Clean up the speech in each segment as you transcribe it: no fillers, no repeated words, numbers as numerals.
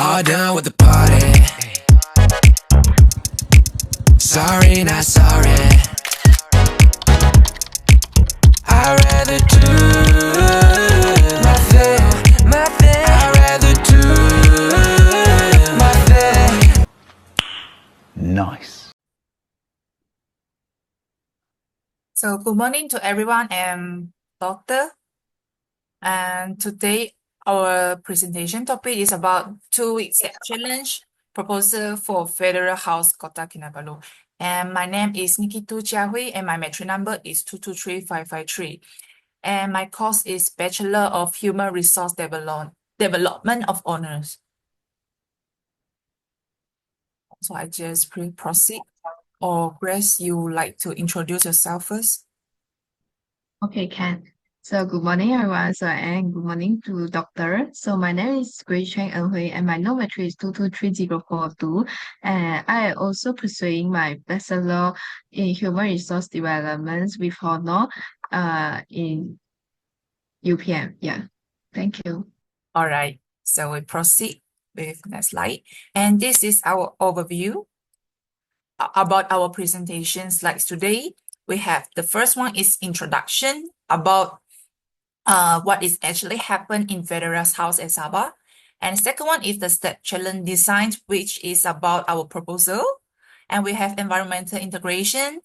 All done with the party. Sorry, not sorry. I'd rather do my thing. I'd rather do my thing. Nice. So good morning to everyone. I'm Doctor, and today our presentation topic is about 2 week step challenge proposal for Federal House Kota Kinabalu. And my name is NIKKI Jiahui, and my metric number is 223553. And my course is Bachelor of Human Resource Development of Honors. So I just proceed. Or Grace, you would like to introduce yourself first? Okay, Ken. So good morning, everyone. And good morning to Doctor. So my name is Grace Cheng Hui, and my nomenclature is 223042. And I am also pursuing my Bachelor in Human Resource Development with honor in UPM. Yeah. Thank you. All right. So we proceed with next slide. And this is our overview about our presentation slides today. We have the first one is introduction about what is actually happened in Federal House at Sabah. And second one is the step challenge design, which is about our proposal. And we have environmental integration,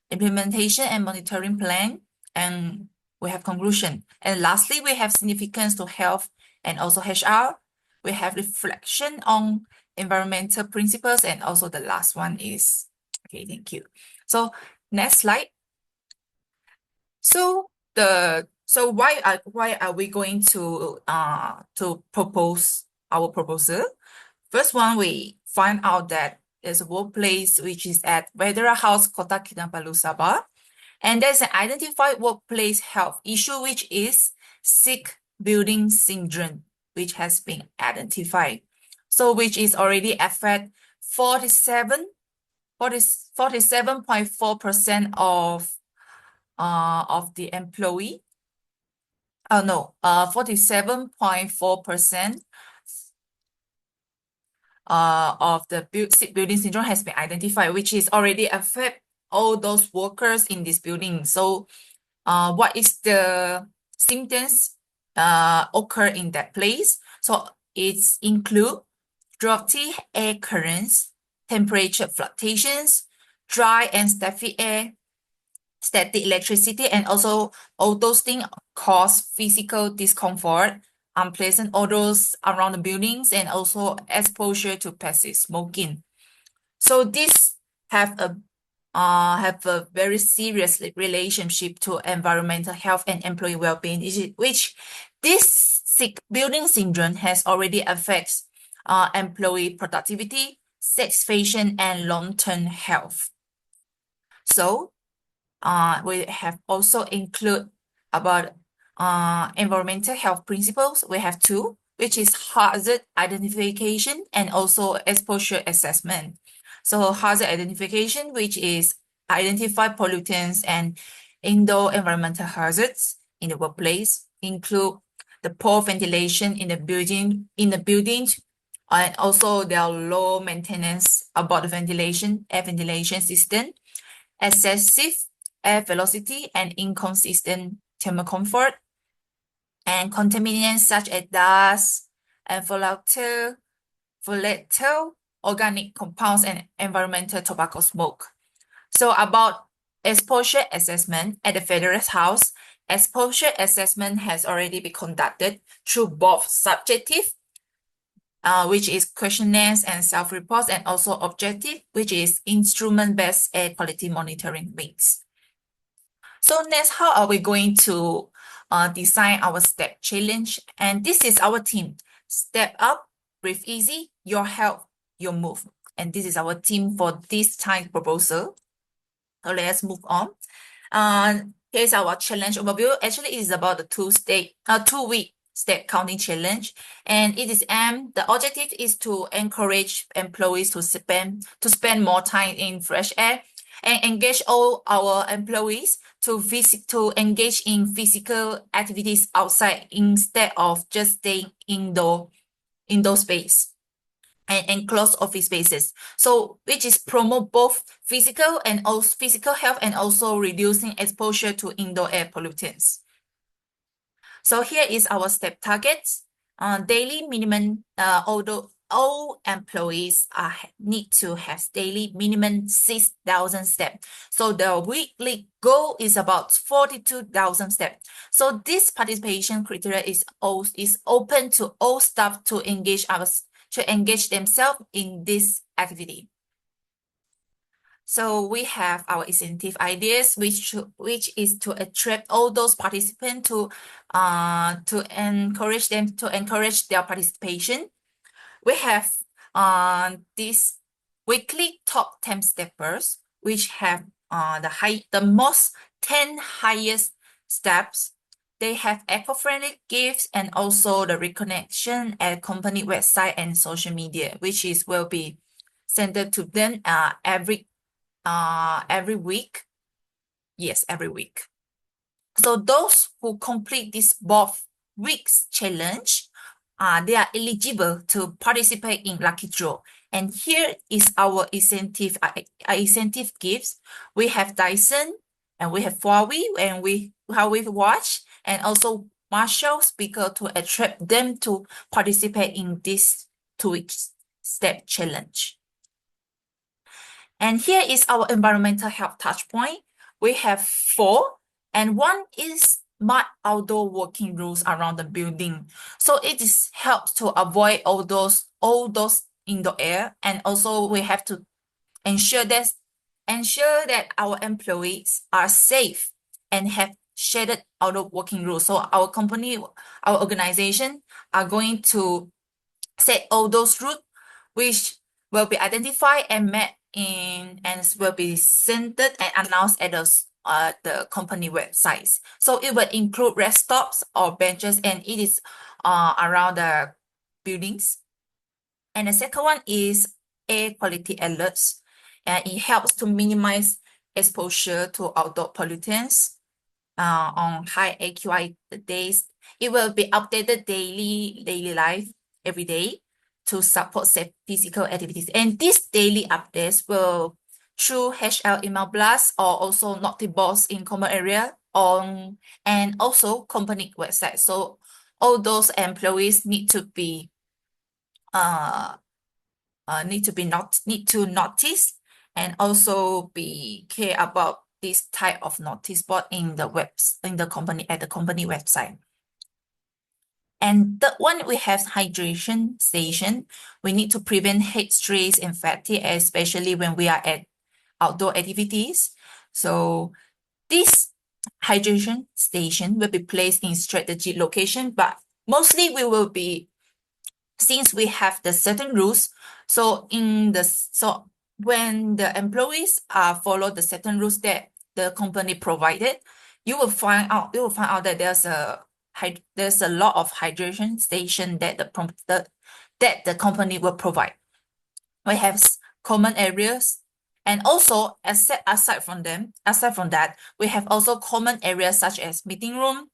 implementation and monitoring plan, and we have conclusion. And lastly, we have significance to health and also HR. We have reflection on environmental principles, and also the last one is, okay, thank you. So next slide. So why are we going to propose our proposal? First one, we find out that there's a workplace which is at Federal House Kota Kinabalu Sabah, and there's an identified workplace health issue which is sick building syndrome, which has been identified. So which is already affect 47.4% of the employee. 47.4% of the sick building syndrome has been identified, which is already affect all those workers in this building. So what is the symptoms occur in that place? So it's include draughty air currents, temperature fluctuations, dry and static air, static electricity, and also all those things cause physical discomfort, unpleasant odors around the buildings, and also exposure to passive smoking. So this have a very serious relationship to environmental health and employee well-being, which this sick building syndrome has already affects employee productivity, satisfaction, and long-term health. So we have also include about environmental health principles. We have two, which is hazard identification and also exposure assessment. So hazard identification, which is identify pollutants and indoor environmental hazards in the workplace, include the poor ventilation in the building, and also their low maintenance about the air ventilation system, excessive air velocity and inconsistent thermal comfort, and contaminants such as dust and volatile organic compounds and environmental tobacco smoke. So about exposure assessment at the Federal House, exposure assessment has already been conducted through both subjective, which is questionnaires and self-reports, and also objective, which is instrument-based air quality monitoring mix. So next, how are we going to design our step challenge? And this is our team. Step up, breathe easy, your health, your move. And this is our team for this time proposal. So let's move on. Here's our challenge overview. Actually, it is about the 2-week step counting challenge, and it is the objective is to encourage employees to spend more time in fresh air and engage all our employees to engage in physical activities outside instead of just staying indoor space. and enclosed office spaces. So which is promote both physical and also physical health and also reducing exposure to indoor air pollutants. So here is our step targets. Daily minimum, although all employees need to have daily minimum 6,000 steps. So the weekly goal is about 42,000 steps. So this participation criteria is open to all staff to engage themselves in this activity. So we have our incentive ideas, which is to attract all those participants to encourage their participation. We have these weekly top 10 steppers, which have the most 10 highest steps. They have eco-friendly gifts and also the reconnection at company website and social media, which will be sent to them every week. Yes, every week. So those who complete this both weeks challenge, they are eligible to participate in lucky draw. And here is our incentive gifts. We have Dyson and we have Huawei and Huawei watch and also Marshall speaker to attract them to participate in this 2-week step challenge. And here is our environmental health touch point. We have 4, and one is smart outdoor working rules around the building. So it helps to avoid all those indoor air, and also we have to ensure that our employees are safe and have shaded outdoor working rules. So our organization are going to set all those rules which will be identified and met and will be centered and announced at the company websites. So it will include rest stops or benches, and it is around the buildings. And the second one is air quality alerts, and it helps to minimize exposure to outdoor pollutants on high AQI days. It will be updated daily life every day to support safe physical activities. And these daily updates will through HL email blast or also notice boards in common area and also company website. So all those employees need to notice and also be care about this type of notice board at the company website. And the one we have hydration station. We need to prevent heat stress and fatigue, especially when we are at outdoor activities. So this hydration station will be placed in strategic location, but mostly we will be, since we have the certain rules. So when the employees follow the certain rules that the company provided, you will find out that there's a lot of hydration station that the company will provide. We have common areas, and also aside from that, we have also common areas such as meeting room.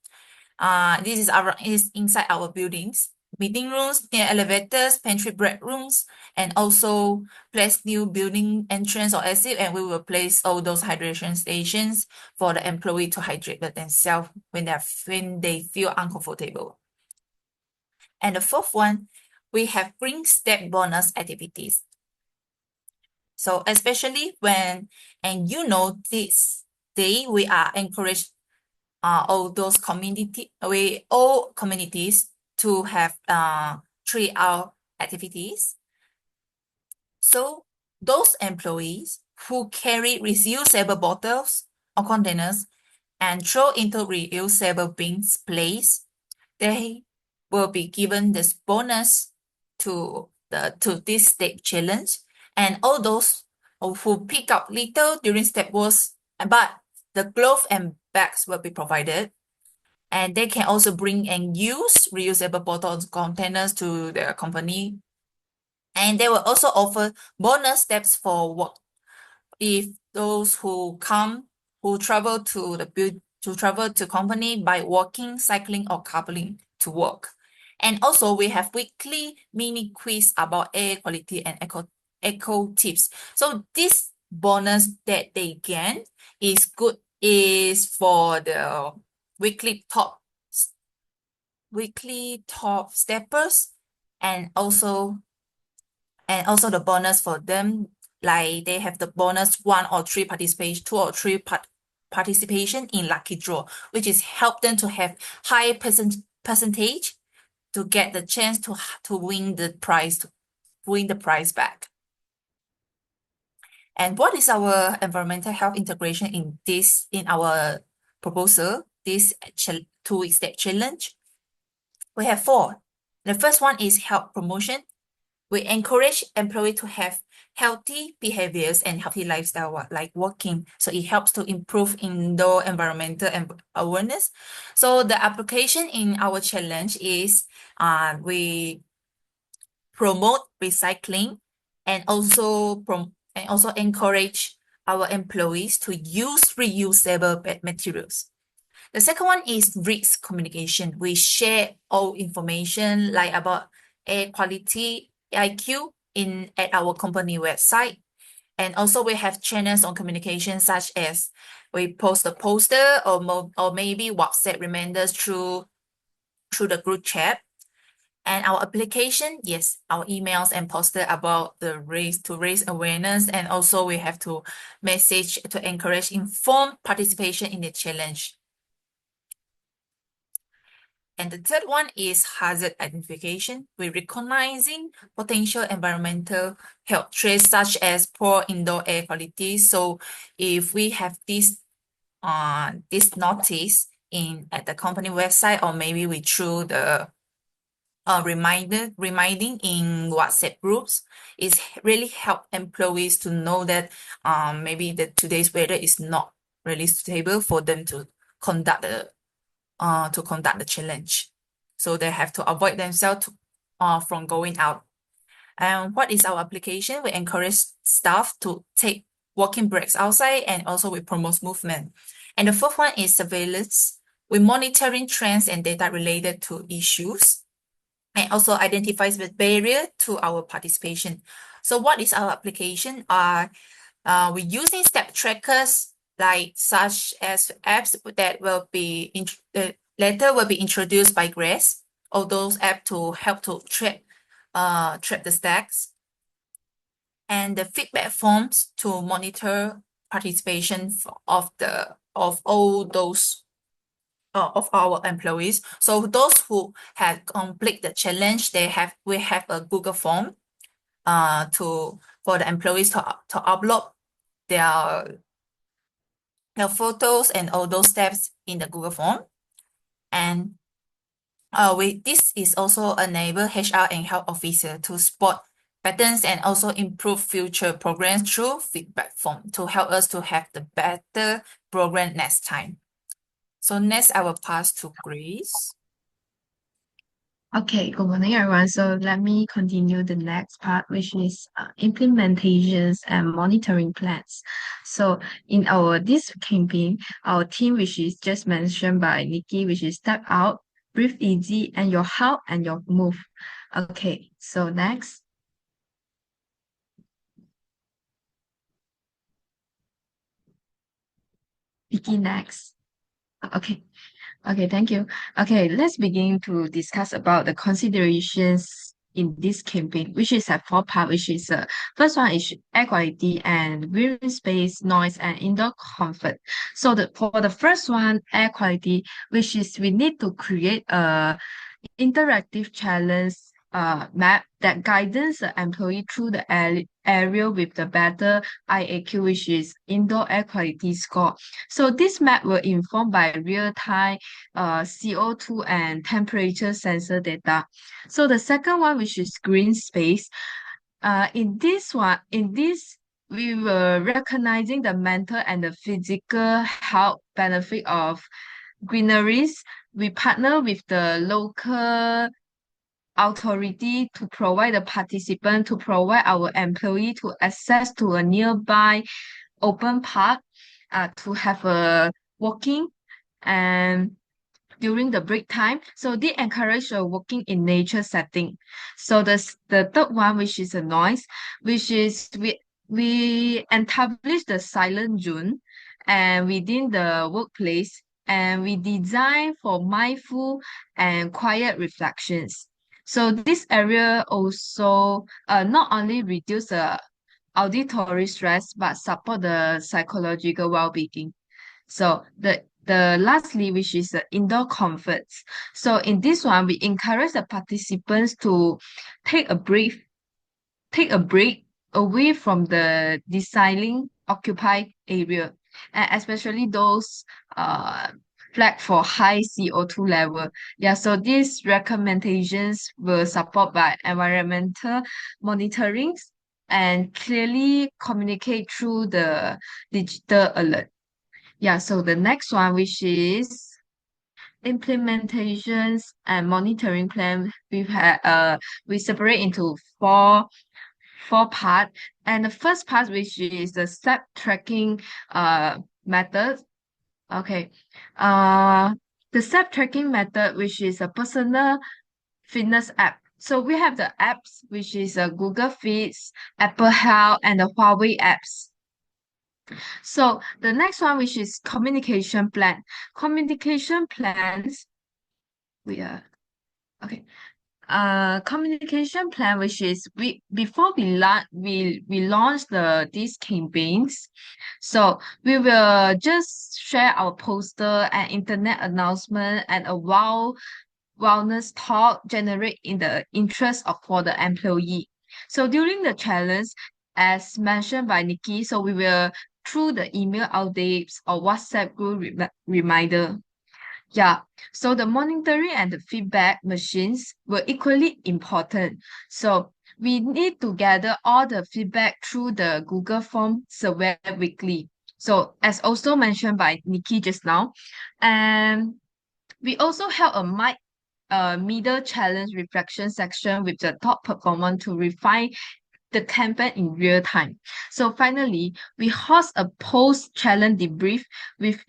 This is inside our buildings. Meeting rooms, near elevators, pantry break rooms, and also place new building entrance or exit, and we will place all those hydration stations for the employee to hydrate themselves when they feel uncomfortable. And the fourth one, we have green step bonus activities. So especially this day we are encouraged all communities to have 3-hour activities. So those employees who carry reusable bottles or containers and throw into reusable bins place, they will be given this bonus to this step challenge. And all those who pick up litter during step was, but the glove and bags will be provided. And they can also bring and use reusable bottles containers to their company. And they will also offer bonus steps for work if those who travel to company by walking, cycling, or carpooling to work. And also we have weekly mini quiz about air quality and eco tips. So this bonus that they gain is good is for the weekly top steppers, and also the bonus for them, like they have the bonus 1 or 3 participation, 2 or 3 participation in lucky draw, which is help them to have high percentage to get the chance to win the prize back. And what is our environmental health integration in our proposal, this 2-week step challenge? We have 4. The first one is health promotion. We encourage employees to have healthy behaviors and healthy lifestyle, like walking. So it helps to improve indoor environmental awareness. So the application in our challenge is we promote recycling and also encourage our employees to use reusable materials. The second one is risk communication. We share all information like about air quality IQ at our company website. And also we have channels on communication such as we post a poster or maybe WhatsApp reminders through the group chat. And our application, yes, our emails and poster about the race to raise awareness. And also we have to message to encourage informed participation in the challenge. And the third one is hazard identification. We're recognizing potential environmental health threats such as poor indoor air quality. So if we have this notice at the company website, or maybe we through the reminding in WhatsApp groups, is really help employees to know that maybe today's weather is not really suitable for them to conduct the challenge. So they have to avoid themselves from going out. And what is our application? We encourage staff to take walking breaks outside, and also we promote movement. And the fourth one is surveillance. We're monitoring trends and data related to issues, and also identifies the barrier to our participation. So what is our application? We're using step trackers like such as apps that will be later will be introduced by Grace. All those apps to help to track the stacks, and the feedback forms to monitor participation of all those of our employees. So those who have complete the challenge, we have a Google form for the employees to upload their photos and all those steps in the Google form. And this is also enable HR and health officer to spot patterns and also improve future programs through feedback form to help us to have the better program next time. So next I will pass to Grace. Okay, good morning, everyone. So let me continue the next part, which is implementations and monitoring plans. So in this campaign, our team, which is just mentioned by Nikki, which is step out, breathe easy, and your health and your move. Okay, so next. Vicky, next. Okay. Okay, thank you. Okay, let's begin to discuss about the considerations in this campaign, which is a 4 part, which is first one is air quality and green space, noise, and indoor comfort. So for the first one, air quality, which is we need to create a interactive challenge map that guides the employee through the area with the better IAQ, which is indoor air quality score. So this map will inform by real-time CO2 and temperature sensor data. So the second one, which is green space, in this we were recognizing the mental and the physical health benefit of greeneries. We partner with the local authority to provide the participant, to provide our employee to access to a nearby open park to have a walking. And during the break time. So they encourage working in nature setting. So the third one, which is a noise, which is we establish the silent zone and within the workplace, and we design for mindful and quiet reflections. So this area also not only reduce the auditory stress but support the psychological well-being. So the lastly, which is the indoor comforts. So in this one, we encourage the participants to take a break, take a break away from the designing occupied area, and especially those flagged for high CO2 level. Yeah, so these recommendations will support by environmental monitoring and clearly communicate through the digital alert. Yeah, so the next one, which is implementations and monitoring plan, we separate into four part. And the first part, which is the step tracking method. Okay. Uh the step tracking method, which is a personal fitness app. So we have the apps, which is a Google Fits, Apple Health, and the Huawei apps. So the next one, which is communication plan. Communication plans, we are okay. Communication plan, which is we before we launch these campaigns, so we will just share our poster and internet announcement and a wellness talk generate in the interest of for the employee. So during the challenge, as mentioned by Nikki, so we will through the email updates or WhatsApp group reminder. Yeah, so the monitoring and the feedback machines were equally important. So we need to gather all the feedback through the Google Form survey weekly. So as also mentioned by Nikki just now, and we also held a middle challenge reflection section with the top performer to refine the campaign in real time. So finally, we host a post-challenge debrief with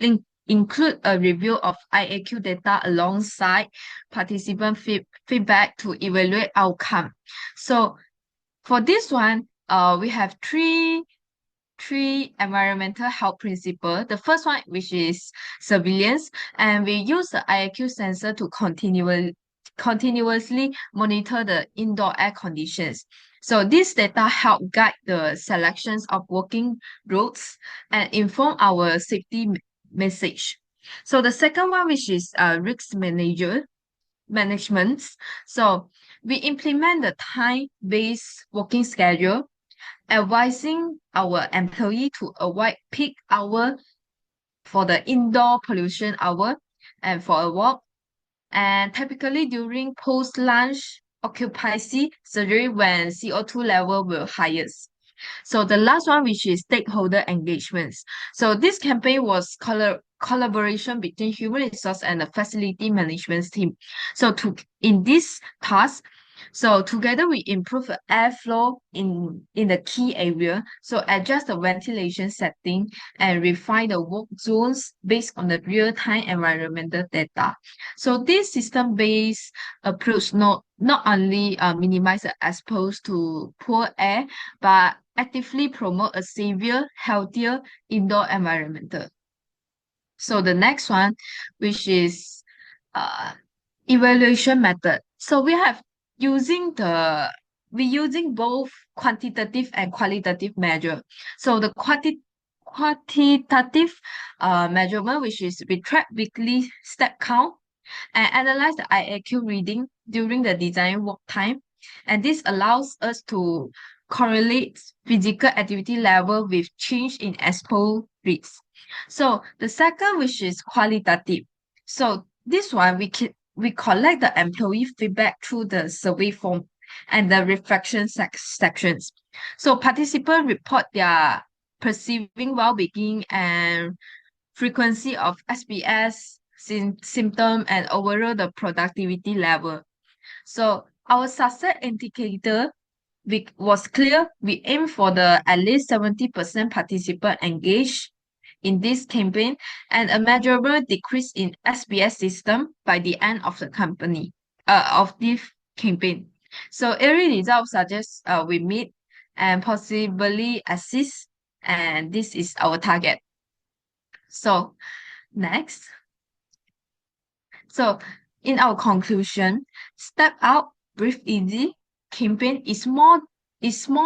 include a review of IAQ data alongside participant feedback to evaluate outcome. So for this one, we have three environmental health principle. The first one, which is surveillance, and we use the IAQ sensor to continuously monitor the indoor air conditions. So this data help guide the selections of working routes and inform our safety message. So the second one, which is risk management. So we implement the time-based working schedule, advising our employee to avoid peak hour for the indoor pollution hour and for a walk, and typically during post-lunch occupancy surgery when CO2 level will highest. So the last one, which is stakeholder engagements. So this campaign was collaboration between human resource and the facility management team. So in this task, so together we improve the airflow in the key area. So adjust the ventilation setting and refine the work zones based on the real-time environmental data. So this system-based approach not only minimize the exposure to poor air, but actively promote a safer, healthier indoor environment. So the next one, which is uh, evaluation method. So we using both quantitative and qualitative measure. So the quantitative measurement, which is we track weekly step count and analyze the IAQ reading during the design work time. And this allows us to correlate physical activity level with change in expo rates. So the second, which is qualitative. So this one, we collect the employee feedback through the survey form and the reflection sections. So participants report their perceiving well-being and frequency of SBS symptom and overall the productivity level. So our success indicator was clear. We aim for the at least 70% participant engaged in this campaign and a measurable decrease in SBS system by the end of the company of this campaign. So early results suggest we meet and possibly assist, and this is our target. So next. So in our conclusion, step out, breathe easy campaign is more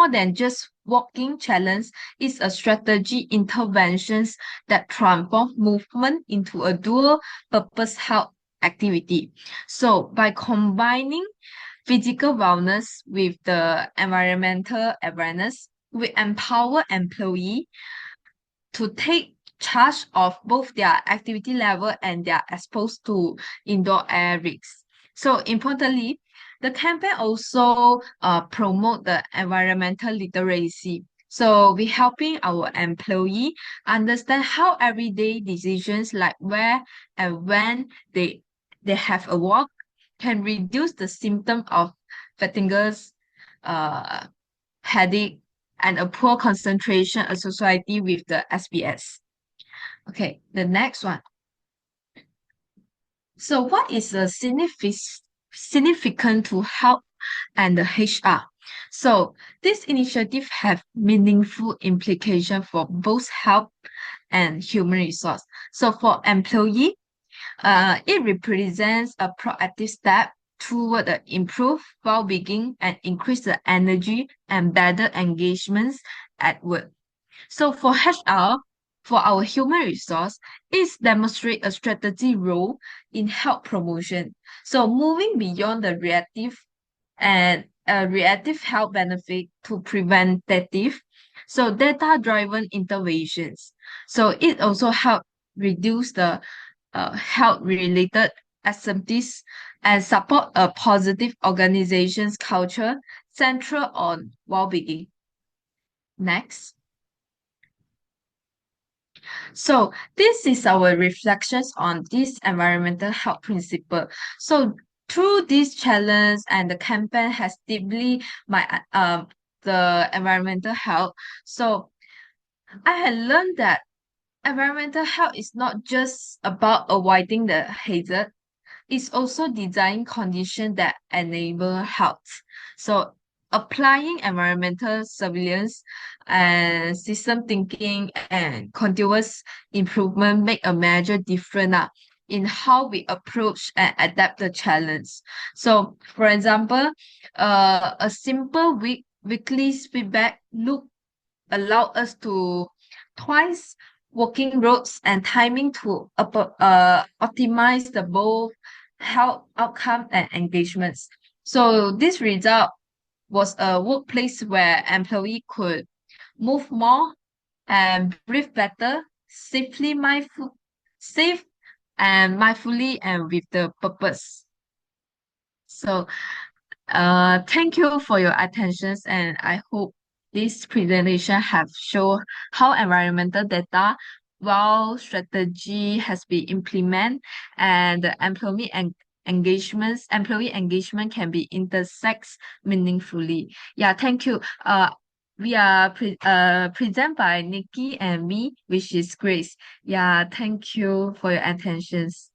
than just walking challenge. It's a strategy interventions that transform movement into a dual purpose health activity. So by combining physical wellness with the environmental awareness, we empower employee to take charge of both their activity level and their exposed to indoor air risks. So importantly, the campaign also promote the environmental literacy. So we helping our employee understand how everyday decisions like where and when they have a walk can reduce the symptom of fatigue, uh, headache, and a poor concentration associated with the SBS. Okay, the next one. So what is the significant to health and the HR? So this initiative have meaningful implication for both health and human resource. So for employee, it represents a proactive step toward the improved well-being and increase the energy and better engagements at work. So for HR, for our human resource, it demonstrate a strategy role in health promotion. So moving beyond the reactive health benefit to preventative, so data-driven interventions. So it also help reduce the health-related activities and support a positive organization's culture central on well-being. Next. So this is our reflections on this environmental health principle. So through this challenge and the campaign has deeply the environmental health. So I had learned that environmental health is not just about avoiding the hazard, it's also designing conditions that enable health. So applying environmental surveillance and system thinking and continuous improvement make a major difference in how we approach and adapt the challenge. So for example, a simple weekly feedback loop allow us to twice walking routes and timing to optimize the both health outcome and engagements. So this result was a workplace where employee could move more and breathe better, safe and mindfully and with the purpose. So thank you for your attentions, and I hope this presentation have shown how environmental data while strategy has been implemented and the employee engagement can be intersects meaningfully. Yeah, thank you. We are present by Nikki and me, which is Grace. Yeah, thank you for your attentions.